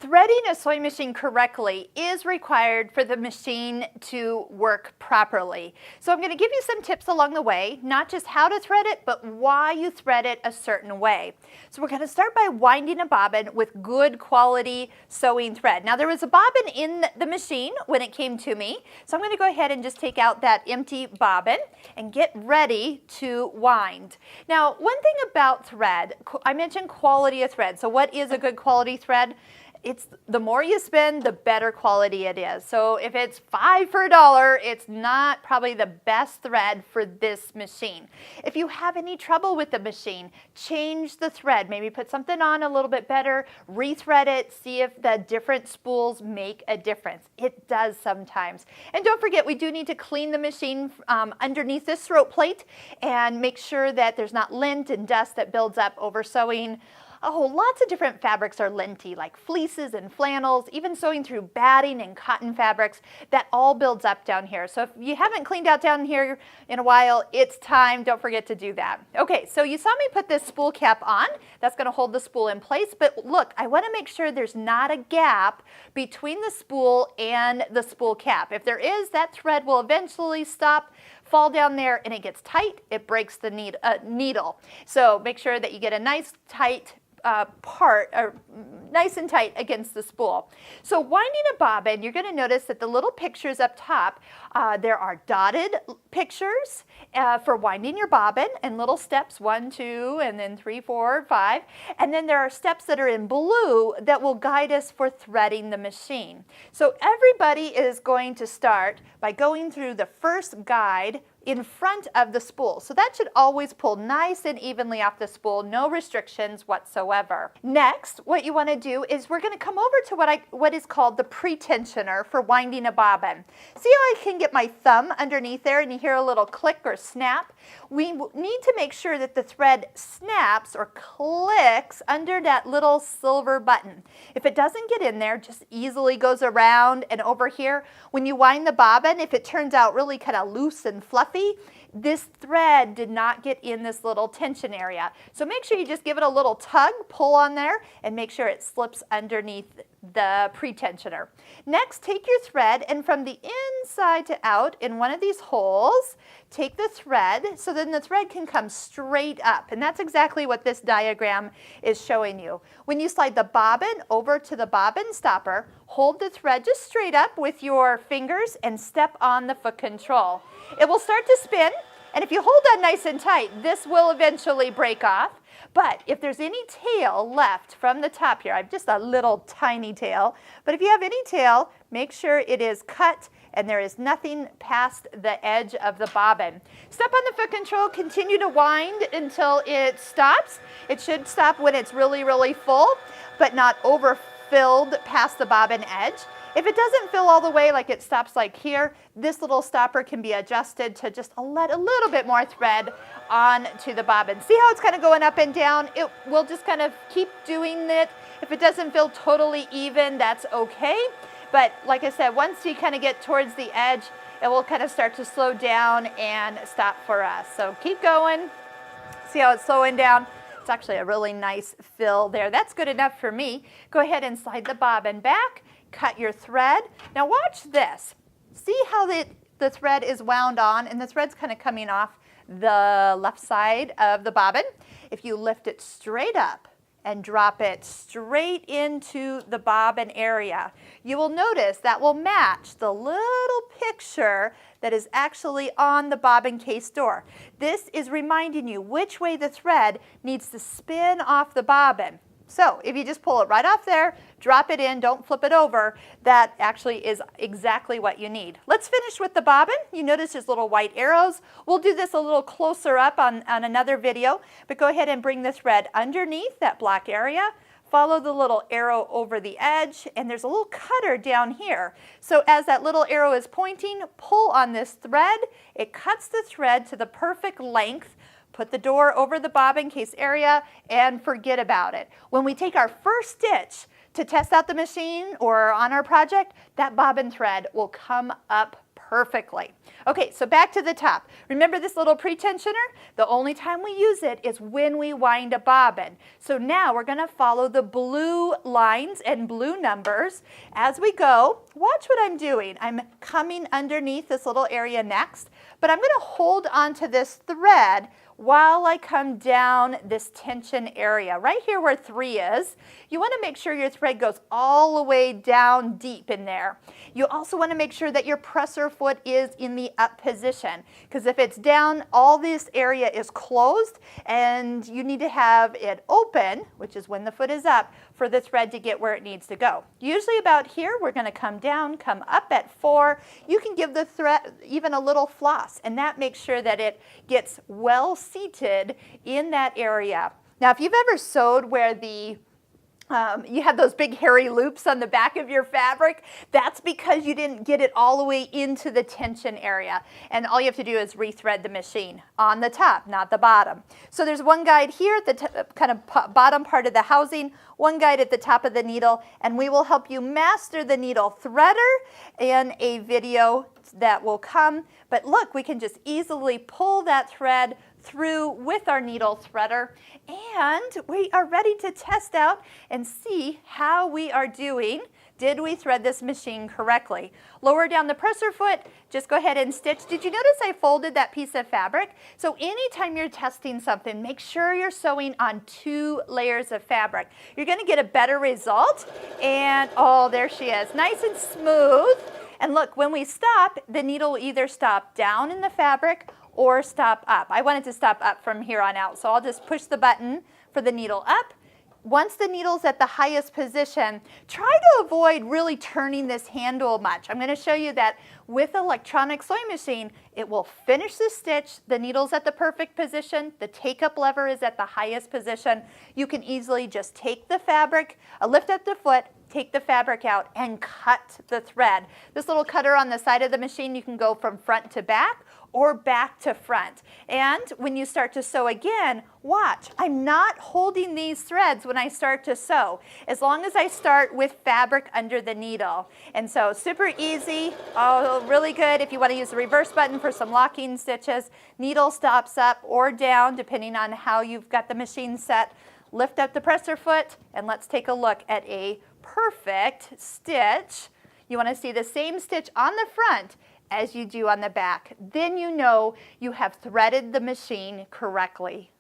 Threading a sewing machine correctly is required for the machine to work properly. So I'm going to give you some tips along the way, not just how to thread it, but why you thread it a certain way. So we're going to start by winding a bobbin with good quality sewing thread. Now there was a bobbin in the machine when it came to me, so I'm going to go ahead and just take out that empty bobbin and get ready to wind. Now one thing about thread, I mentioned quality of thread. So what is a good quality thread? It's the more you spend, the better quality it is. So if it's 5 for $1, it's not probably the best thread for this machine. If you have any trouble with the machine, change the thread. Maybe put something on a little bit better, rethread it, see if the different spools make a difference. It does sometimes. And don't forget, we do need to clean the machine underneath this throat plate and make sure that there's not lint and dust that builds up over sewing. Oh, lots of different fabrics are linty, like fleeces and flannels, even sewing through batting and cotton fabrics. That all builds up down here. So if you haven't cleaned out down here in a while, it's time. Don't forget to do that. Okay, so you saw me put this spool cap on. That's going to hold the spool in place. But look, I want to make sure there's not a gap between the spool and the spool cap. If there is, that thread will eventually stop, fall down there, and it gets tight. It breaks the needle. So make sure that you get a nice tight nice and tight against the spool. So winding a bobbin, you're going to notice that the little pictures up top, there are dotted pictures for winding your bobbin and little steps, 1, 2, and then 3, 4, 5. And then there are steps that are in blue that will guide us for threading the machine. So everybody is going to start by going through the first guide in front of the spool. So that should always pull nice and evenly off the spool, no restrictions whatsoever. Next, what you want to do is we're going to come over to what is called the Pretensioner for winding a bobbin. See how I can get my thumb underneath there and you hear a little click or snap? We need to make sure that the thread snaps or clicks under that little silver button. If it doesn't get in there, just easily goes around and over here. When you wind the bobbin, if it turns out really kind of loose and fluffy, this thread did not get in this little tension area. So make sure you just give it a little tug, pull on there, and make sure it slips underneath the Pretensioner. Next, take your thread and from the inside to out in one of these holes, take the thread so then the thread can come straight up. And that's exactly what this diagram is showing you. When you slide the bobbin over to the bobbin stopper, hold the thread just straight up with your fingers and step on the foot control. It will start to spin, and if you hold on nice and tight, this will eventually break off. But if there's any tail left from the top here, I have just a little tiny tail, but if you have any tail, make sure it is cut and there is nothing past the edge of the bobbin. Step on the foot control, continue to wind until it stops. It should stop when it's really, really full, but not overfilled past the bobbin edge. If it doesn't fill all the way, like it stops like here, this little stopper can be adjusted to just let a little bit more thread onto the bobbin. See how it's kind of going up and down? It will just kind of keep doing it. If it doesn't feel totally even, that's okay. But like I said, once you kind of get towards the edge, it will kind of start to slow down and stop for us. So keep going. See how it's slowing down? It's actually a really nice fill there. That's good enough for me. Go ahead and slide the bobbin back. Cut your thread. Now watch this. See how the thread is wound on and the thread's kind of coming off the left side of the bobbin. If you lift it straight up and drop it straight into the bobbin area, you will notice that will match the little picture that is actually on the bobbin case door. This is reminding you which way the thread needs to spin off the bobbin. So if you just pull it right off there, drop it in, don't flip it over, that actually is exactly what you need. Let's finish with the bobbin. You notice there's little white arrows. We'll do this a little closer up on another video, but go ahead and bring the thread underneath that black area. Follow the little arrow over the edge, and there's a little cutter down here. So as that little arrow is pointing, pull on this thread. It cuts the thread to the perfect length. Put the door over the bobbin case area and forget about it. When we take our first stitch to test out the machine or on our project, that bobbin thread will come up perfect. perfectly. Okay, so back to the top. Remember this little pretensioner? The only time we use it is when we wind a bobbin. So now we're going to follow the blue lines and blue numbers as we go. Watch what I'm doing. I'm coming underneath this little area next, but I'm going to hold onto this thread while I come down this tension area. Right here where 3 is, you want to make sure your thread goes all the way down deep in there. You also want to make sure that your presser foot is in the up position, because if it's down, all this area is closed and you need to have it open, which is when the foot is up, for the thread to get where it needs to go. Usually about here, we're going to come down, come up at 4. You can give the thread even a little floss, and that makes sure that it gets well seated in that area. Now, if you've ever sewed where you have those big hairy loops on the back of your fabric, that's because you didn't get it all the way into the tension area. And all you have to do is rethread the machine on the top, not the bottom. So there's one guide here at the kind of bottom part of the housing, one guide at the top of the needle, and we will help you master the needle threader in a video that will come. But look, we can just easily pull that thread through with our needle threader, and we are ready to test out and see how we are doing. Did we thread this machine correctly? Lower down the presser foot, just go ahead and stitch. Did you notice I folded that piece of fabric? So anytime you're testing something, make sure you're sewing on 2 layers of fabric. You're going to get a better result. And oh, there she is, nice and smooth. And look, when we stop, the needle will either stop down in the fabric or stop up. I want it to stop up from here on out, so I'll just push the button for the needle up. Once the needle's at the highest position, try to avoid really turning this handle much. I'm going to show you that with electronic sewing machine, it will finish the stitch. The needle's at the perfect position. The take-up lever is at the highest position. You can easily just take the fabric, lift up the foot, take the fabric out, and cut the thread. This little cutter on the side of the machine, you can go from front to back or back to front. And when you start to sew again, watch, I'm not holding these threads when I start to sew, as long as I start with fabric under the needle. And so super easy, oh, really good if you want to use the reverse button for some locking stitches. Needle stops up or down depending on how you've got the machine set. Lift up the presser foot, and let's take a look at a perfect stitch. You want to see the same stitch on the front as you do on the back. Then you know you have threaded the machine correctly.